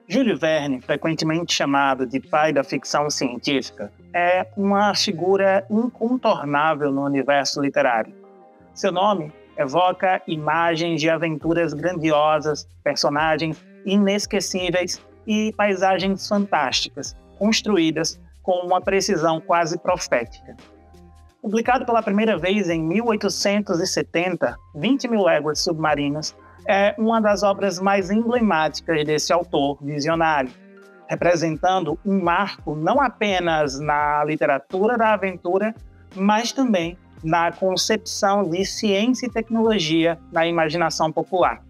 Júlio Verne, frequentemente chamado de pai da ficção científica, é uma figura incontornável no universo literário. Seu nome evoca imagens de aventuras grandiosas, personagens inesquecíveis e paisagens fantásticas, construídas com uma precisão quase profética. Publicado pela primeira vez em 1870, 20 Mil Léguas Submarinas é uma das obras mais emblemáticas desse autor visionário, representando um marco não apenas na literatura da aventura, mas também na concepção de ciência e tecnologia na imaginação popular.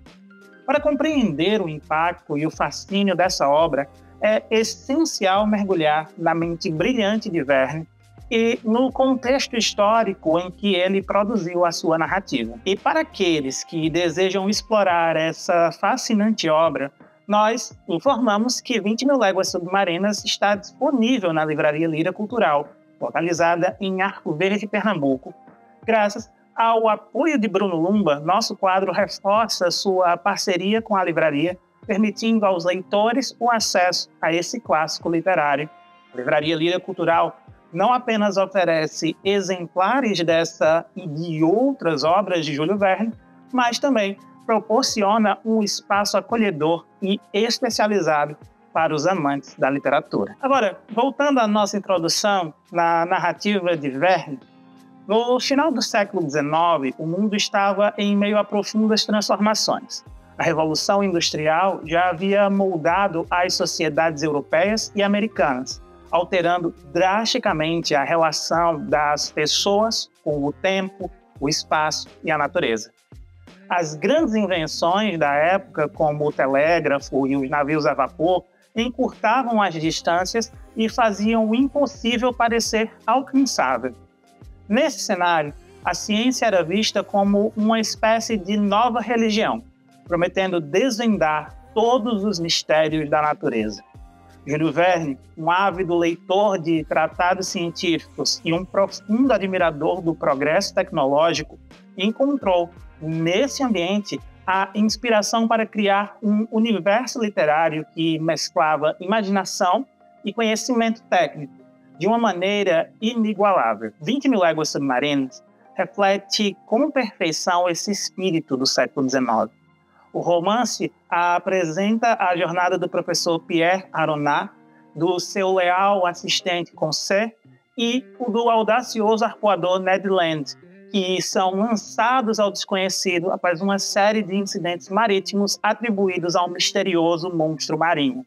Para compreender o impacto e o fascínio dessa obra, é essencial mergulhar na mente brilhante de Verne e no contexto histórico em que ele produziu a sua narrativa. E para aqueles que desejam explorar essa fascinante obra, nós informamos que 20 Mil Léguas Submarinas está disponível na Livraria Lira Cultural, localizada em Arco Verde, Pernambuco. Graças ao apoio de Bruno Lumba, nosso quadro reforça sua parceria com a livraria, permitindo aos leitores o acesso a esse clássico literário. A Livraria Lira Cultural não apenas oferece exemplares dessa e de outras obras de Júlio Verne, mas também proporciona um espaço acolhedor e especializado para os amantes da literatura. Agora, voltando à nossa introdução na narrativa de Verne, no final do século XIX, o mundo estava em meio a profundas transformações. A Revolução Industrial já havia moldado as sociedades europeias e americanas, alterando drasticamente a relação das pessoas com o tempo, o espaço e a natureza. As grandes invenções da época, como o telégrafo e os navios a vapor, encurtavam as distâncias e faziam o impossível parecer alcançável. Nesse cenário, a ciência era vista como uma espécie de nova religião, prometendo desvendar todos os mistérios da natureza. Júlio Verne, um ávido leitor de tratados científicos e um profundo admirador do progresso tecnológico, encontrou nesse ambiente a inspiração para criar um universo literário que mesclava imaginação e conhecimento técnico de uma maneira inigualável. 20 Mil Léguas Submarinas reflete com perfeição esse espírito do século XIX. O romance apresenta a jornada do professor Pierre Aronnax, do seu leal assistente Conseil e o do audacioso arpoador Ned Land, que são lançados ao desconhecido após uma série de incidentes marítimos atribuídos ao misterioso monstro marinho.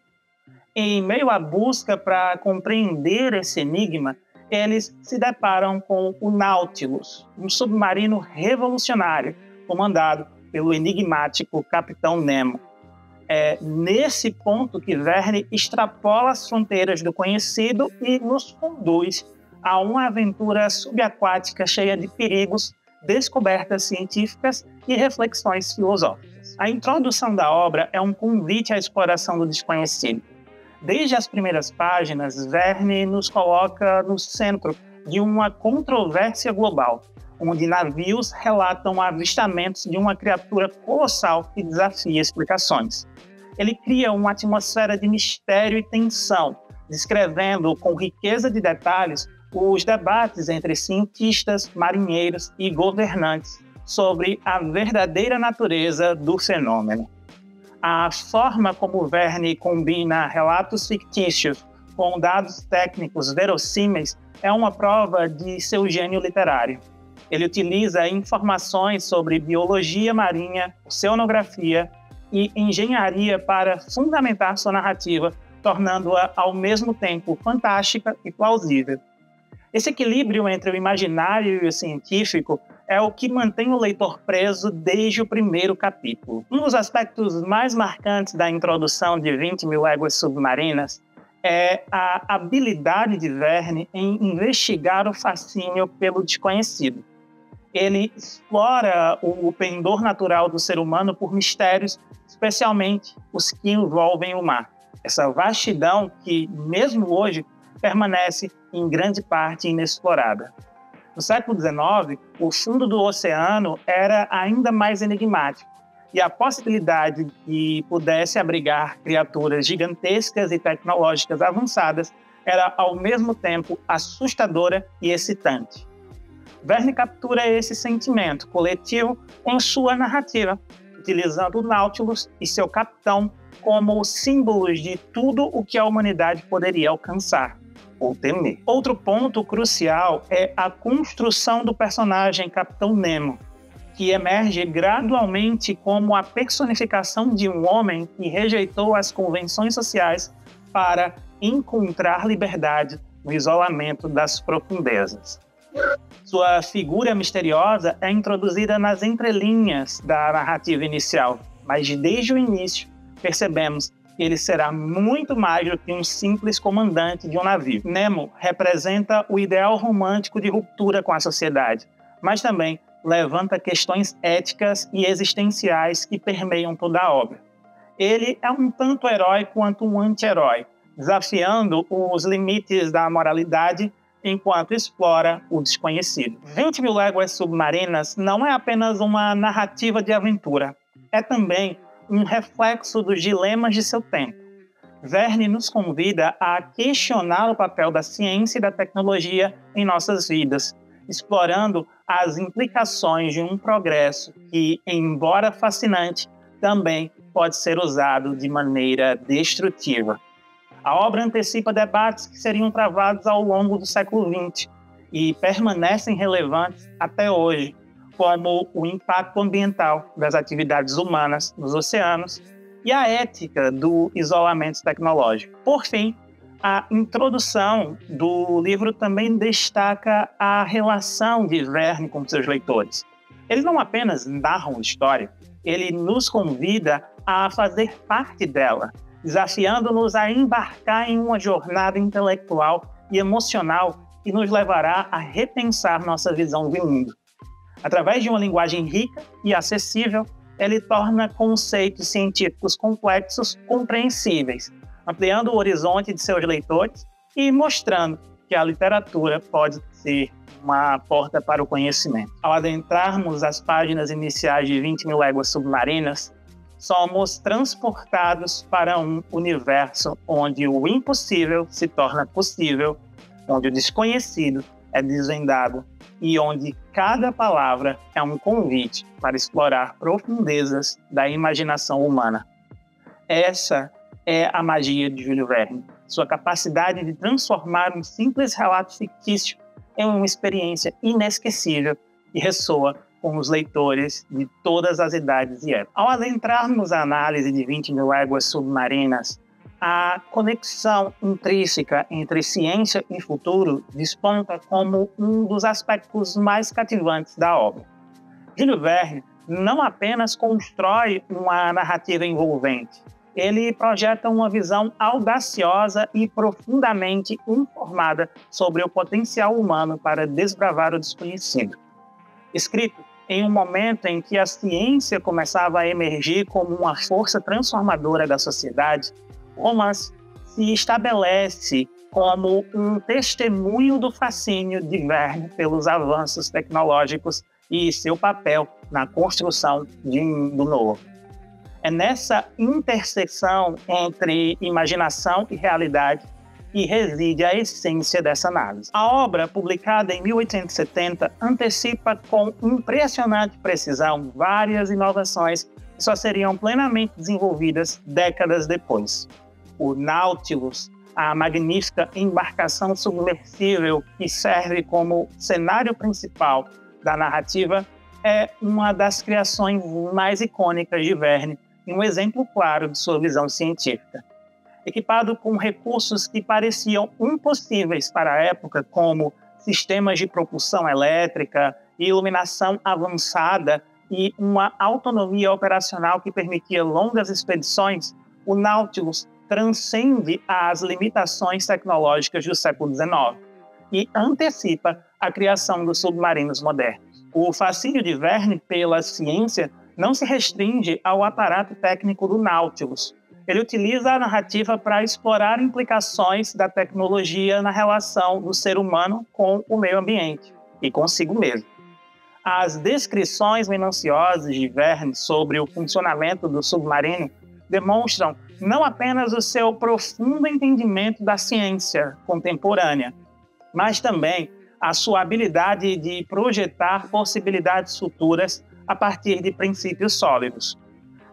Em meio à busca para compreender esse enigma, eles se deparam com o Nautilus, um submarino revolucionário comandado pelo enigmático Capitão Nemo. É nesse ponto que Verne extrapola as fronteiras do conhecido e nos conduz a uma aventura subaquática cheia de perigos, descobertas científicas e reflexões filosóficas. A introdução da obra é um convite à exploração do desconhecido. Desde as primeiras páginas, Verne nos coloca no centro de uma controvérsia global, onde navios relatam avistamentos de uma criatura colossal que desafia explicações. Ele cria uma atmosfera de mistério e tensão, descrevendo com riqueza de detalhes os debates entre cientistas, marinheiros e governantes sobre a verdadeira natureza do fenômeno. A forma como Verne combina relatos fictícios com dados técnicos verossímeis é uma prova de seu gênio literário. Ele utiliza informações sobre biologia marinha, oceanografia e engenharia para fundamentar sua narrativa, tornando-a ao mesmo tempo fantástica e plausível. Esse equilíbrio entre o imaginário e o científico é o que mantém o leitor preso desde o primeiro capítulo. Um dos aspectos mais marcantes da introdução de 20 Mil Léguas Submarinas é a habilidade de Verne em investigar o fascínio pelo desconhecido. Ele explora o pendor natural do ser humano por mistérios, especialmente os que envolvem o mar. Essa vastidão que, mesmo hoje, permanece em grande parte inexplorada. No século XIX, o fundo do oceano era ainda mais enigmático, e a possibilidade de que pudesse abrigar criaturas gigantescas e tecnológicas avançadas era, ao mesmo tempo, assustadora e excitante. Verne captura esse sentimento coletivo em sua narrativa, utilizando o Nautilus e seu capitão como símbolos de tudo o que a humanidade poderia alcançar ou temer. Outro ponto crucial é a construção do personagem Capitão Nemo, que emerge gradualmente como a personificação de um homem que rejeitou as convenções sociais para encontrar liberdade no isolamento das profundezas. Sua figura misteriosa é introduzida nas entrelinhas da narrativa inicial, mas desde o início percebemos que ele será muito mais do que um simples comandante de um navio. Nemo representa o ideal romântico de ruptura com a sociedade, mas também levanta questões éticas e existenciais que permeiam toda a obra. Ele é um tanto herói quanto um anti-herói, desafiando os limites da moralidade enquanto explora o desconhecido. 20 Mil Léguas Submarinas não é apenas uma narrativa de aventura, é também um reflexo dos dilemas de seu tempo. Verne nos convida a questionar o papel da ciência e da tecnologia em nossas vidas, explorando as implicações de um progresso que, embora fascinante, também pode ser usado de maneira destrutiva. A obra antecipa debates que seriam travados ao longo do século XX e permanecem relevantes até hoje, como o impacto ambiental das atividades humanas nos oceanos e a ética do isolamento tecnológico. Por fim, a introdução do livro também destaca a relação de Verne com seus leitores. Eles não apenas narram a história, ele nos convida a fazer parte dela, desafiando-nos a embarcar em uma jornada intelectual e emocional que nos levará a repensar nossa visão do mundo. Através de uma linguagem rica e acessível, ele torna conceitos científicos complexos compreensíveis, ampliando o horizonte de seus leitores e mostrando que a literatura pode ser uma porta para o conhecimento. Ao adentrarmos as páginas iniciais de 20 Mil Léguas Submarinas, somos transportados para um universo onde o impossível se torna possível, onde o desconhecido é desvendado e onde cada palavra é um convite para explorar profundezas da imaginação humana. Essa é a magia de Júlio Verne, sua capacidade de transformar um simples relato fictício em uma experiência inesquecível que ressoa com os leitores de todas as idades e épocas. Ao adentrarmos a análise de 20 Mil Léguas Submarinas, a conexão intrínseca entre ciência e futuro desponta como um dos aspectos mais cativantes da obra. Júlio Verne não apenas constrói uma narrativa envolvente, ele projeta uma visão audaciosa e profundamente informada sobre o potencial humano para desbravar o desconhecido. Escrito em um momento em que a ciência começava a emergir como uma força transformadora da sociedade, o romance se estabelece como um testemunho do fascínio de Verne pelos avanços tecnológicos e seu papel na construção de um mundo novo. É nessa interseção entre imaginação e realidade que reside a essência dessa análise. A obra, publicada em 1870, antecipa com impressionante precisão várias inovações que só seriam plenamente desenvolvidas décadas depois. O Nautilus, a magnífica embarcação submersível que serve como cenário principal da narrativa, é uma das criações mais icônicas de Verne e um exemplo claro de sua visão científica. Equipado com recursos que pareciam impossíveis para a época, como sistemas de propulsão elétrica, iluminação avançada e uma autonomia operacional que permitia longas expedições, o Nautilus transcende as limitações tecnológicas do século XIX e antecipa a criação dos submarinos modernos. O fascínio de Verne pela ciência não se restringe ao aparato técnico do Nautilus. Ele utiliza a narrativa para explorar implicações da tecnologia na relação do ser humano com o meio ambiente e consigo mesmo. As descrições minuciosas de Verne sobre o funcionamento do submarino demonstram não apenas o seu profundo entendimento da ciência contemporânea, mas também a sua habilidade de projetar possibilidades futuras a partir de princípios sólidos.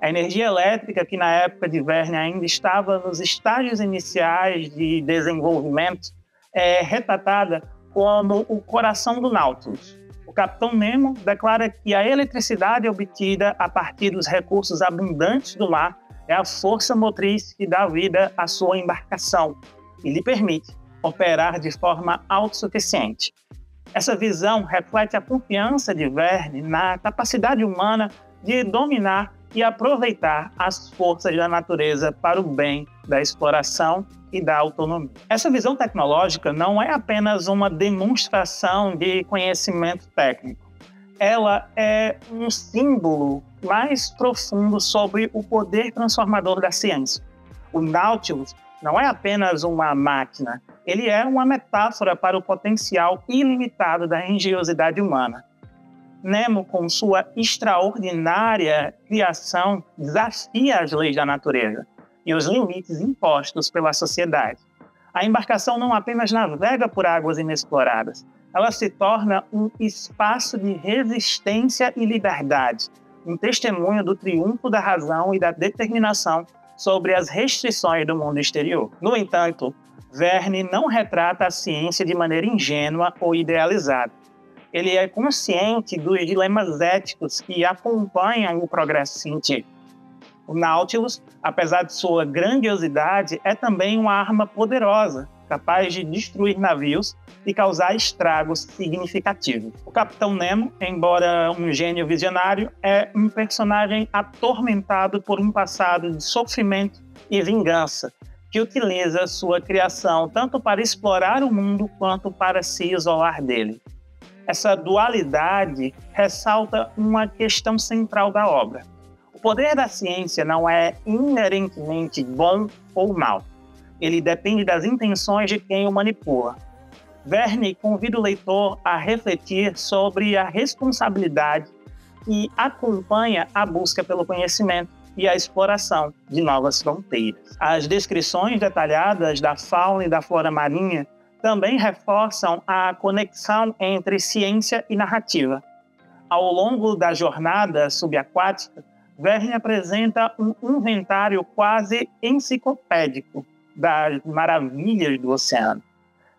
A energia elétrica, que na época de Verne ainda estava nos estágios iniciais de desenvolvimento, é retratada como o coração do Nautilus. O capitão Nemo declara que a eletricidade obtida a partir dos recursos abundantes do mar é a força motriz que dá vida à sua embarcação e lhe permite operar de forma autossuficiente. Essa visão reflete a confiança de Verne na capacidade humana de dominar e aproveitar as forças da natureza para o bem da exploração e da autonomia. Essa visão tecnológica não é apenas uma demonstração de conhecimento técnico. Ela é um símbolo mais profundo sobre o poder transformador da ciência. O Nautilus não é apenas uma máquina, ele é uma metáfora para o potencial ilimitado da engenhosidade humana. Nemo, com sua extraordinária criação, desafia as leis da natureza e os limites impostos pela sociedade. A embarcação não apenas navega por águas inexploradas, ela se torna um espaço de resistência e liberdade, um testemunho do triunfo da razão e da determinação sobre as restrições do mundo exterior. No entanto, Verne não retrata a ciência de maneira ingênua ou idealizada. Ele é consciente dos dilemas éticos que acompanham o progresso científico. O Nautilus, apesar de sua grandiosidade, é também uma arma poderosa, capaz de destruir navios e causar estragos significativos. O Capitão Nemo, embora um gênio visionário, é um personagem atormentado por um passado de sofrimento e vingança, que utiliza sua criação tanto para explorar o mundo quanto para se isolar dele. Essa dualidade ressalta uma questão central da obra. O poder da ciência não é inerentemente bom ou mal. Ele depende das intenções de quem o manipula. Verne convida o leitor a refletir sobre a responsabilidade e acompanha a busca pelo conhecimento e a exploração de novas fronteiras. As descrições detalhadas da fauna e da flora marinha também reforçam a conexão entre ciência e narrativa. Ao longo da jornada subaquática, Verne apresenta um inventário quase enciclopédico das maravilhas do oceano,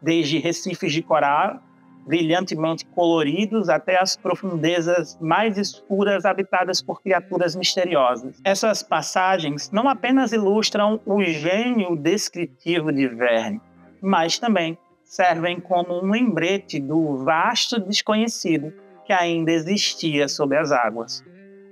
desde recifes de coral brilhantemente coloridos até as profundezas mais escuras habitadas por criaturas misteriosas. Essas passagens não apenas ilustram o gênio descritivo de Verne, mas também servem como um lembrete do vasto desconhecido que ainda existia sob as águas.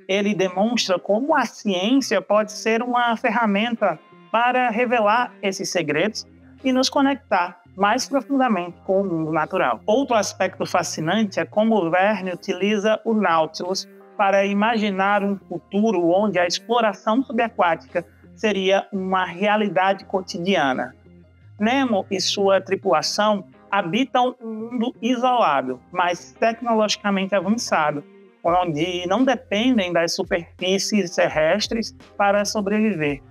Ele demonstra como a ciência pode ser uma ferramenta para revelar esses segredos e nos conectar mais profundamente com o mundo natural. Outro aspecto fascinante é como Verne utiliza o Nautilus para imaginar um futuro onde a exploração subaquática seria uma realidade cotidiana. Nemo e sua tripulação habitam um mundo isolado, mas tecnologicamente avançado, onde não dependem das superfícies terrestres para sobreviver.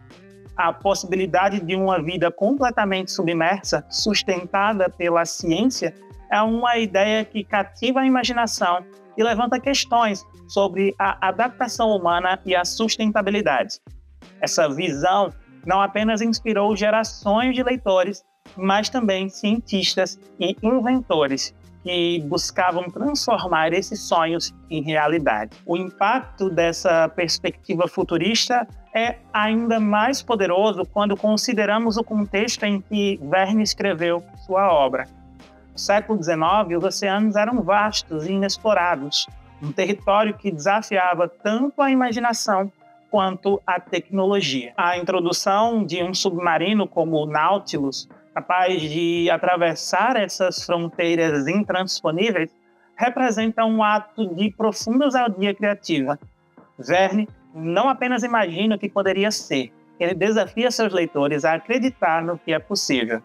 A possibilidade de uma vida completamente submersa, sustentada pela ciência, é uma ideia que cativa a imaginação e levanta questões sobre a adaptação humana e a sustentabilidade. Essa visão não apenas inspirou gerações de leitores, mas também cientistas e inventores que buscavam transformar esses sonhos em realidade. O impacto dessa perspectiva futurista é ainda mais poderoso quando consideramos o contexto em que Verne escreveu sua obra. No século XIX, os oceanos eram vastos e inexplorados, um território que desafiava tanto a imaginação quanto a tecnologia. A introdução de um submarino como o Nautilus, capaz de atravessar essas fronteiras intransponíveis, representa um ato de profunda ousadia criativa. Verne não apenas imagina o que poderia ser, ele desafia seus leitores a acreditar no que é possível.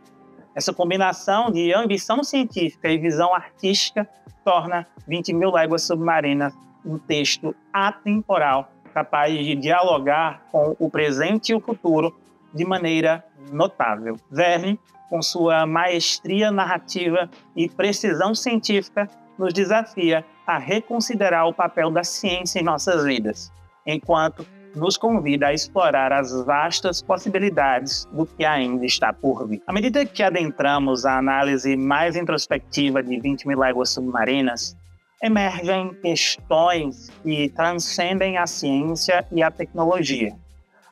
Essa combinação de ambição científica e visão artística torna 20.000 Léguas Submarinas um texto atemporal, capaz de dialogar com o presente e o futuro de maneira notável. Verne, com sua maestria narrativa e precisão científica, nos desafia a reconsiderar o papel da ciência em nossas vidas, enquanto nos convida a explorar as vastas possibilidades do que ainda está por vir. À medida que adentramos a análise mais introspectiva de 20.000 Léguas Submarinas, emergem questões que transcendem a ciência e a tecnologia,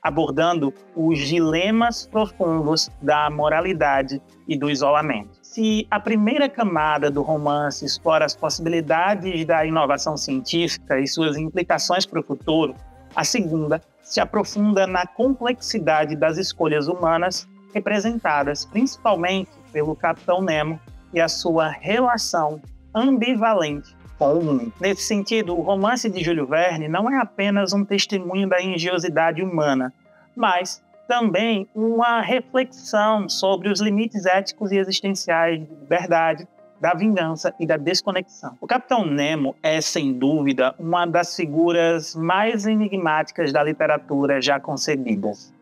abordando os dilemas profundos da moralidade e do isolamento. Se a primeira camada do romance explora as possibilidades da inovação científica e suas implicações para o futuro, a segunda se aprofunda na complexidade das escolhas humanas, representadas principalmente pelo Capitão Nemo e a sua relação ambivalente com o mundo. Nesse sentido, o romance de Júlio Verne não é apenas um testemunho da engenhosidade humana, mas também uma reflexão sobre os limites éticos e existenciais de liberdade, da vingança e da desconexão. O Capitão Nemo é, sem dúvida, uma das figuras mais enigmáticas da literatura já concebidas.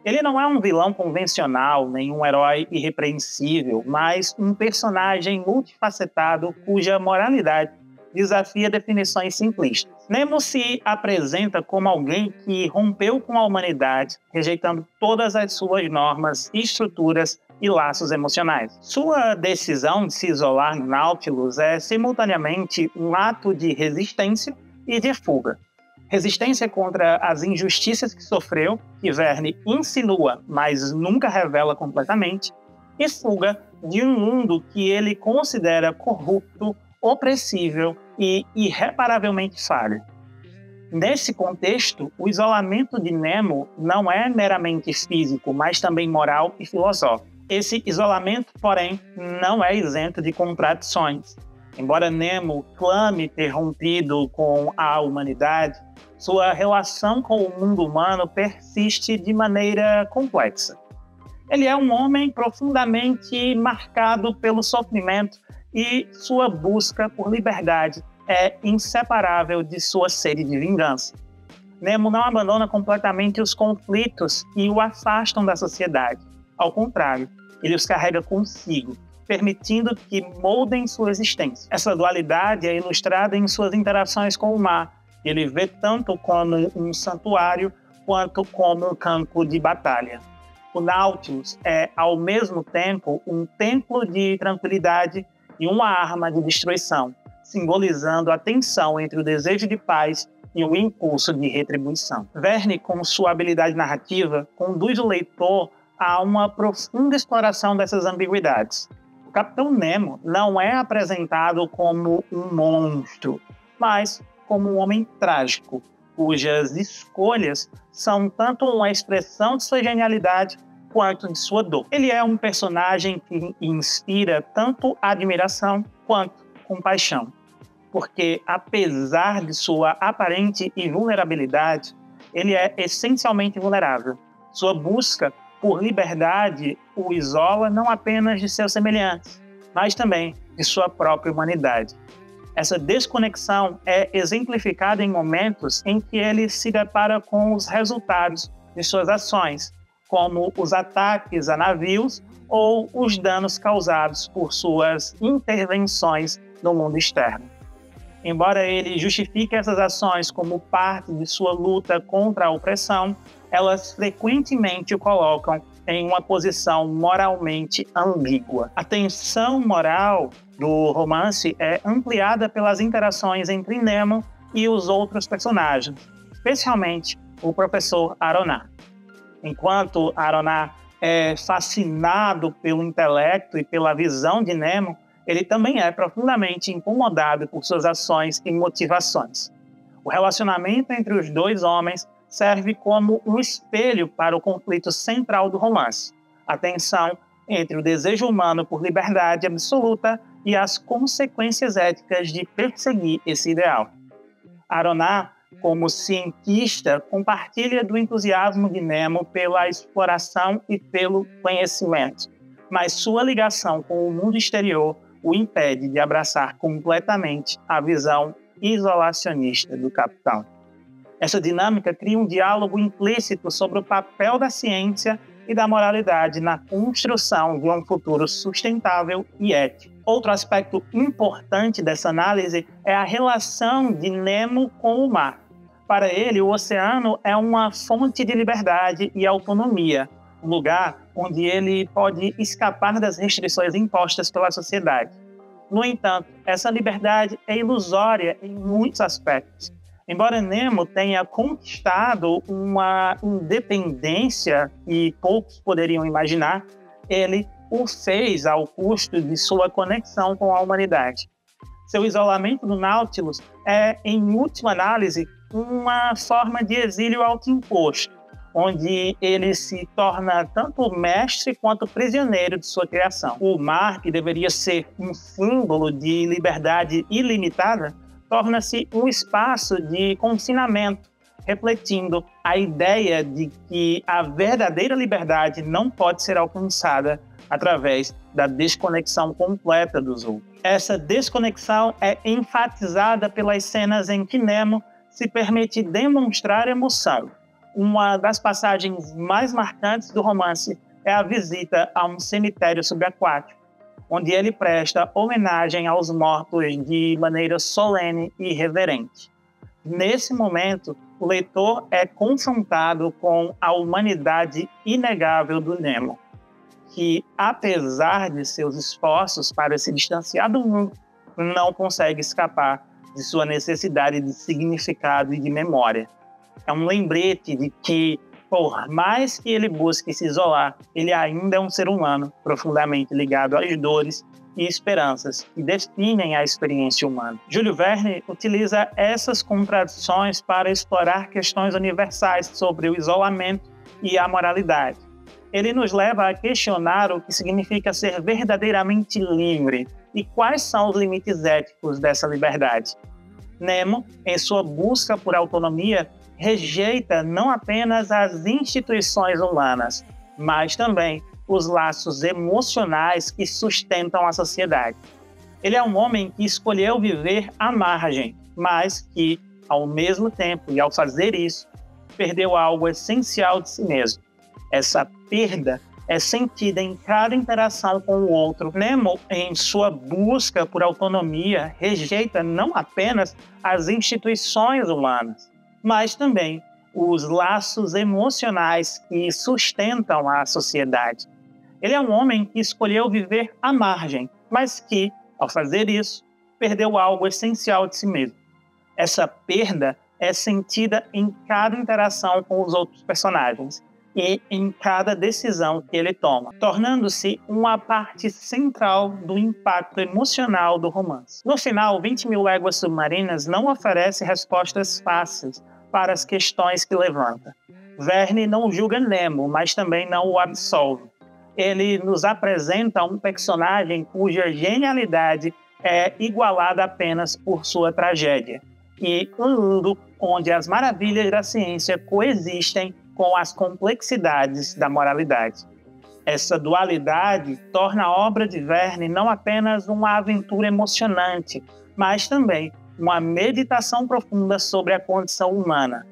Ele não é um vilão convencional, nem um herói irrepreensível, mas um personagem multifacetado cuja moralidade desafia definições simplistas. Nemo se apresenta como alguém que rompeu com a humanidade, rejeitando todas as suas normas, estruturas e laços emocionais. Sua decisão de se isolar no Nautilus é simultaneamente um ato de resistência e de fuga. Resistência contra as injustiças que sofreu, que Verne insinua, mas nunca revela completamente, e fuga de um mundo que ele considera corrupto, opressível e irreparavelmente falho. Nesse contexto, o isolamento de Nemo não é meramente físico, mas também moral e filosófico. Esse isolamento, porém, não é isento de contradições. Embora Nemo clame ter rompido com a humanidade, sua relação com o mundo humano persiste de maneira complexa. Ele é um homem profundamente marcado pelo sofrimento e sua busca por liberdade é inseparável de sua sede de vingança. Nemo não abandona completamente os conflitos que o afastam da sociedade. Ao contrário, ele os carrega consigo, permitindo que moldem sua existência. Essa dualidade é ilustrada em suas interações com o mar. Ele vê tanto como um santuário quanto como um campo de batalha. O Nautilus é, ao mesmo tempo, um templo de tranquilidade e uma arma de destruição, simbolizando a tensão entre o desejo de paz e o impulso de retribuição. Verne, com sua habilidade narrativa, conduz o leitor a uma profunda exploração dessas ambiguidades. O Capitão Nemo não é apresentado como um monstro, mas como um homem trágico, cujas escolhas são tanto uma expressão de sua genialidade quanto de sua dor. Ele é um personagem que inspira tanto admiração quanto compaixão, porque apesar de sua aparente invulnerabilidade, ele é essencialmente vulnerável. Sua busca por liberdade o isola não apenas de seus semelhantes, mas também de sua própria humanidade. Essa desconexão é exemplificada em momentos em que ele se depara com os resultados de suas ações, como os ataques a navios ou os danos causados por suas intervenções no mundo externo. Embora ele justifique essas ações como parte de sua luta contra a opressão, elas frequentemente o colocam em uma posição moralmente ambígua. A tensão moral do romance é ampliada pelas interações entre Nemo e os outros personagens, especialmente o professor Aronnax. Enquanto Aronnax é fascinado pelo intelecto e pela visão de Nemo, ele também é profundamente incomodado por suas ações e motivações. O relacionamento entre os dois homens serve como um espelho para o conflito central do romance, a tensão entre o desejo humano por liberdade absoluta e as consequências éticas de perseguir esse ideal. Aroná, como cientista, compartilha do entusiasmo de Nemo pela exploração e pelo conhecimento, mas sua ligação com o mundo exterior o impede de abraçar completamente a visão isolacionista do capitão. Essa dinâmica cria um diálogo implícito sobre o papel da ciência e da moralidade na construção de um futuro sustentável e ético. Outro aspecto importante dessa análise é a relação de Nemo com o mar. Para ele, o oceano é uma fonte de liberdade e autonomia, um lugar onde ele pode escapar das restrições impostas pela sociedade. No entanto, essa liberdade é ilusória em muitos aspectos. Embora Nemo tenha conquistado uma independência que poucos poderiam imaginar, ele o fez ao custo de sua conexão com a humanidade. Seu isolamento do Nautilus é, em última análise, uma forma de exílio autoimposto, onde ele se torna tanto mestre quanto prisioneiro de sua criação. O mar, que deveria ser um símbolo de liberdade ilimitada, torna-se um espaço de confinamento, refletindo a ideia de que a verdadeira liberdade não pode ser alcançada através da desconexão completa dos outros. Essa desconexão é enfatizada pelas cenas em que Nemo se permite demonstrar emoção. Uma das passagens mais marcantes do romance é a visita a um cemitério subaquático, onde ele presta homenagem aos mortos de maneira solene e reverente. Nesse momento, o leitor é confrontado com a humanidade inegável do Nemo, que, apesar de seus esforços para se distanciar do mundo, não consegue escapar de sua necessidade de significado e de memória. É um lembrete de que, por mais que ele busque se isolar, ele ainda é um ser humano profundamente ligado às dores e esperanças que definem a experiência humana. Júlio Verne utiliza essas contradições para explorar questões universais sobre o isolamento e a moralidade. Ele nos leva a questionar o que significa ser verdadeiramente livre e quais são os limites éticos dessa liberdade. Nemo, em sua busca por autonomia, rejeita não apenas as instituições humanas, mas também os laços emocionais que sustentam a sociedade. Ele é um homem que escolheu viver à margem, mas que, ao mesmo tempo e ao fazer isso, perdeu algo essencial de si mesmo. Essa perda é sentida em cada interação com o outro. Nemo, em sua busca por autonomia, rejeita não apenas as instituições humanas, mas também os laços emocionais que sustentam a sociedade. Ele é um homem que escolheu viver à margem, mas que, ao fazer isso, perdeu algo essencial de si mesmo. Essa perda é sentida em cada interação com os outros personagens e em cada decisão que ele toma, tornando-se uma parte central do impacto emocional do romance. No final, 20.000 Léguas Submarinas não oferece respostas fáceis para as questões que levanta. Verne não julga Nemo, mas também não o absolve. Ele nos apresenta um personagem cuja genialidade é igualada apenas por sua tragédia, e um mundo onde as maravilhas da ciência coexistem com as complexidades da moralidade. Essa dualidade torna a obra de Verne não apenas uma aventura emocionante, mas também uma meditação profunda sobre a condição humana.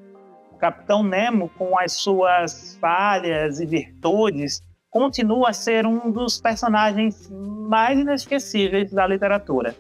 O Capitão Nemo, com as suas falhas e virtudes, continua a ser um dos personagens mais inesquecíveis da literatura,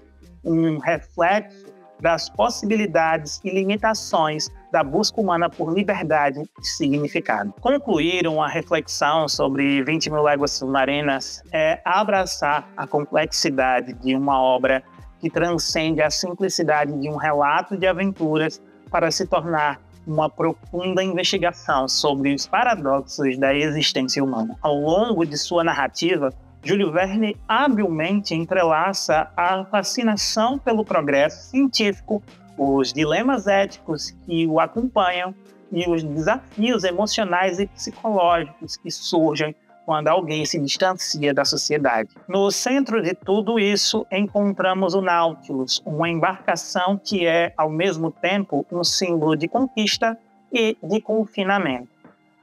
um reflexo das possibilidades e limitações da busca humana por liberdade e significado. Concluir uma reflexão sobre 20.000 Léguas Submarinas é abraçar a complexidade de uma obra que transcende a simplicidade de um relato de aventuras para se tornar uma profunda investigação sobre os paradoxos da existência humana. Ao longo de sua narrativa, Júlio Verne habilmente entrelaça a fascinação pelo progresso científico, os dilemas éticos que o acompanham e os desafios emocionais e psicológicos que surgem quando alguém se distancia da sociedade. No centro de tudo isso, encontramos o Nautilus, uma embarcação que é, ao mesmo tempo, um símbolo de conquista e de confinamento.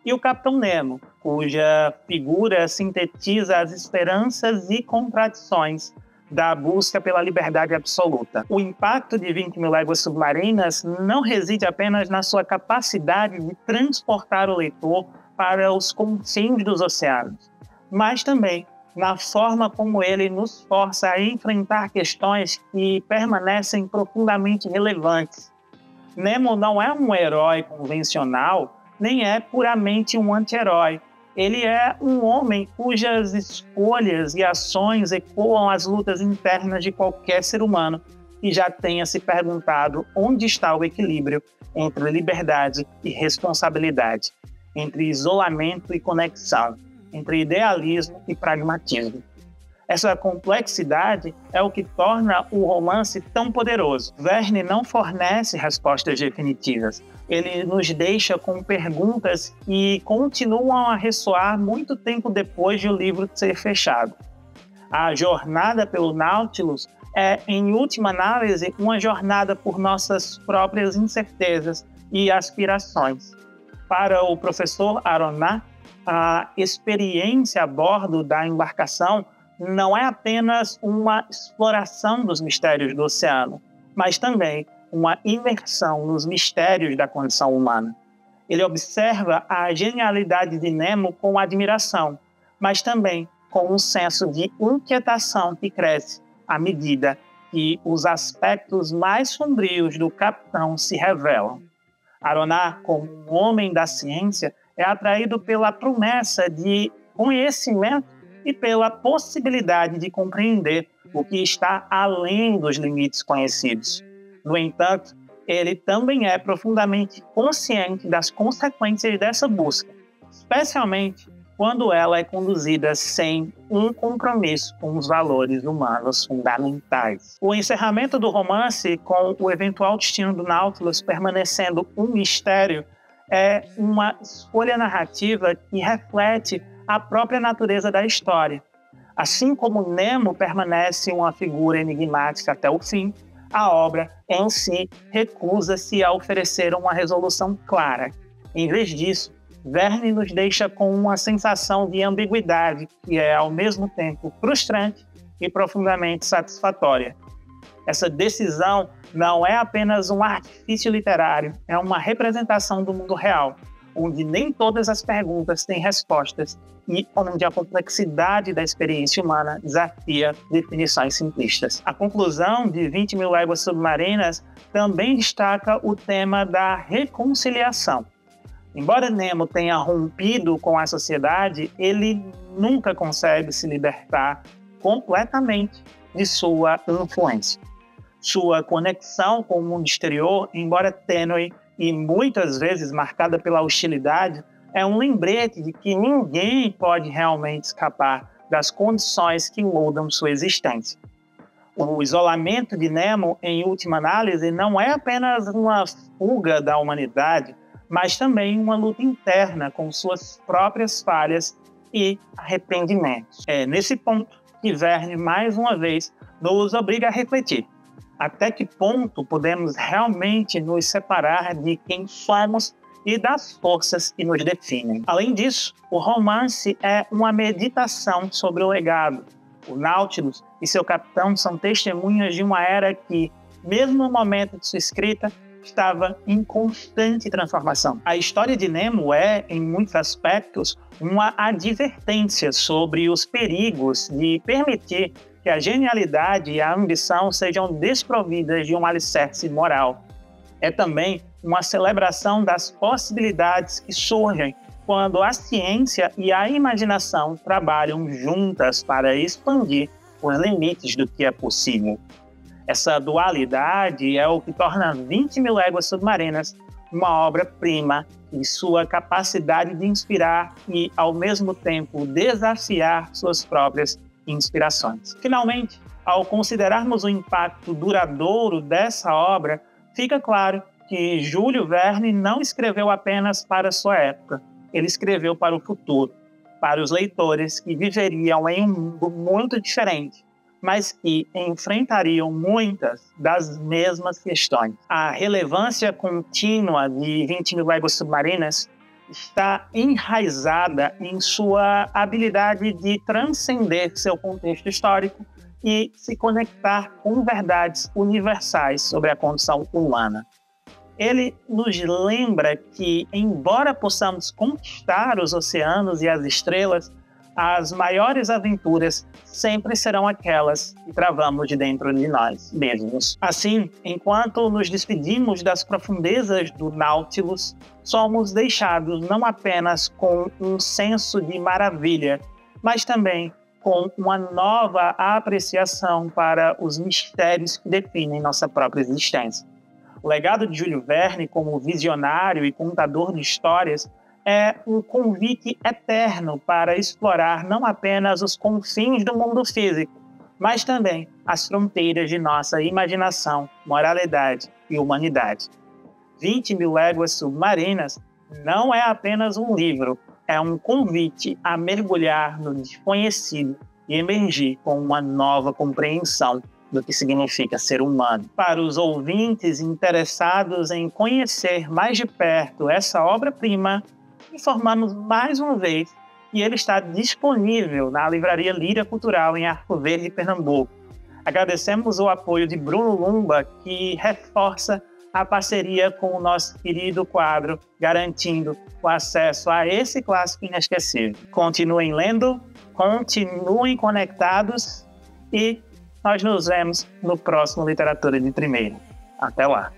E o Capitão Nemo, cuja figura sintetiza as esperanças e contradições da busca pela liberdade absoluta. O impacto de 20 Mil Léguas Submarinas não reside apenas na sua capacidade de transportar o leitor para os confins dos oceanos, mas também na forma como ele nos força a enfrentar questões que permanecem profundamente relevantes. Nemo não é um herói convencional, nem é puramente um anti-herói. Ele é um homem cujas escolhas e ações ecoam as lutas internas de qualquer ser humano que já tenha se perguntado onde está o equilíbrio entre liberdade e responsabilidade, entre isolamento e conexão, entre idealismo e pragmatismo. Essa complexidade é o que torna o romance tão poderoso. Verne não fornece respostas definitivas. Ele nos deixa com perguntas que continuam a ressoar muito tempo depois de o livro ser fechado. A jornada pelo Nautilus é, em última análise, uma jornada por nossas próprias incertezas e aspirações. Para o professor Aronnax, a experiência a bordo da embarcação não é apenas uma exploração dos mistérios do oceano, mas também uma imersão nos mistérios da condição humana. Ele observa a genialidade de Nemo com admiração, mas também com um senso de inquietação que cresce à medida que os aspectos mais sombrios do capitão se revelam. Aronnax, como um homem da ciência, é atraído pela promessa de conhecimento e pela possibilidade de compreender o que está além dos limites conhecidos. No entanto, ele também é profundamente consciente das consequências dessa busca, especialmente quando ela é conduzida sem um compromisso com os valores humanos fundamentais. O encerramento do romance, com o eventual destino do Nautilus permanecendo um mistério, é uma escolha narrativa que reflete a própria natureza da história. Assim como Nemo permanece uma figura enigmática até o fim, a obra em si recusa-se a oferecer uma resolução clara. Em vez disso, Verne nos deixa com uma sensação de ambiguidade que é, ao mesmo tempo, frustrante e profundamente satisfatória. Essa decisão não é apenas um artifício literário, é uma representação do mundo real, onde nem todas as perguntas têm respostas e onde a complexidade da experiência humana desafia definições simplistas. A conclusão de 20 Mil Léguas Submarinas também destaca o tema da reconciliação. Embora Nemo tenha rompido com a sociedade, ele nunca consegue se libertar completamente de sua influência. Sua conexão com o mundo exterior, embora tênue e muitas vezes marcada pela hostilidade, é um lembrete de que ninguém pode realmente escapar das condições que moldam sua existência. O isolamento de Nemo, em última análise, não é apenas uma fuga da humanidade, mas também uma luta interna com suas próprias falhas e arrependimentos. É nesse ponto que Verne, mais uma vez, nos obriga a refletir. Até que ponto podemos realmente nos separar de quem somos e das forças que nos definem? Além disso, o romance é uma meditação sobre o legado. O Nautilus e seu capitão são testemunhas de uma era que, mesmo no momento de sua escrita, estava em constante transformação. A história de Nemo é, em muitos aspectos, uma advertência sobre os perigos de permitir que a genialidade e a ambição sejam desprovidas de um alicerce moral. É também uma celebração das possibilidades que surgem quando a ciência e a imaginação trabalham juntas para expandir os limites do que é possível. Essa dualidade é o que torna 20 Mil Léguas Submarinas uma obra-prima e sua capacidade de inspirar e, ao mesmo tempo, desafiar suas próprias inspirações. Finalmente, ao considerarmos o impacto duradouro dessa obra, fica claro que Júlio Verne não escreveu apenas para sua época, ele escreveu para o futuro, para os leitores que viveriam em um mundo muito diferente, mas que enfrentariam muitas das mesmas questões. A relevância contínua de 20 Mil Léguas Submarinas está enraizada em sua habilidade de transcender seu contexto histórico e se conectar com verdades universais sobre a condição humana. Ele nos lembra que, embora possamos conquistar os oceanos e as estrelas, as maiores aventuras sempre serão aquelas que travamos de dentro de nós mesmos. Assim, enquanto nos despedimos das profundezas do Nautilus, somos deixados não apenas com um senso de maravilha, mas também com uma nova apreciação para os mistérios que definem nossa própria existência. O legado de Júlio Verne como visionário e contador de histórias é um convite eterno para explorar não apenas os confins do mundo físico, mas também as fronteiras de nossa imaginação, moralidade e humanidade. 20 Mil Léguas Submarinas não é apenas um livro, é um convite a mergulhar no desconhecido e emergir com uma nova compreensão do que significa ser humano. Para os ouvintes interessados em conhecer mais de perto essa obra-prima, informamos mais uma vez que ele está disponível na Livraria Líria Cultural em Arco Verde, Pernambuco. Agradecemos o apoio de Bruno Lumba, que reforça a parceria com o nosso querido quadro, garantindo o acesso a esse clássico inesquecível. Continuem lendo, continuem conectados e nós nos vemos no próximo Literatura de Primeira. Até lá!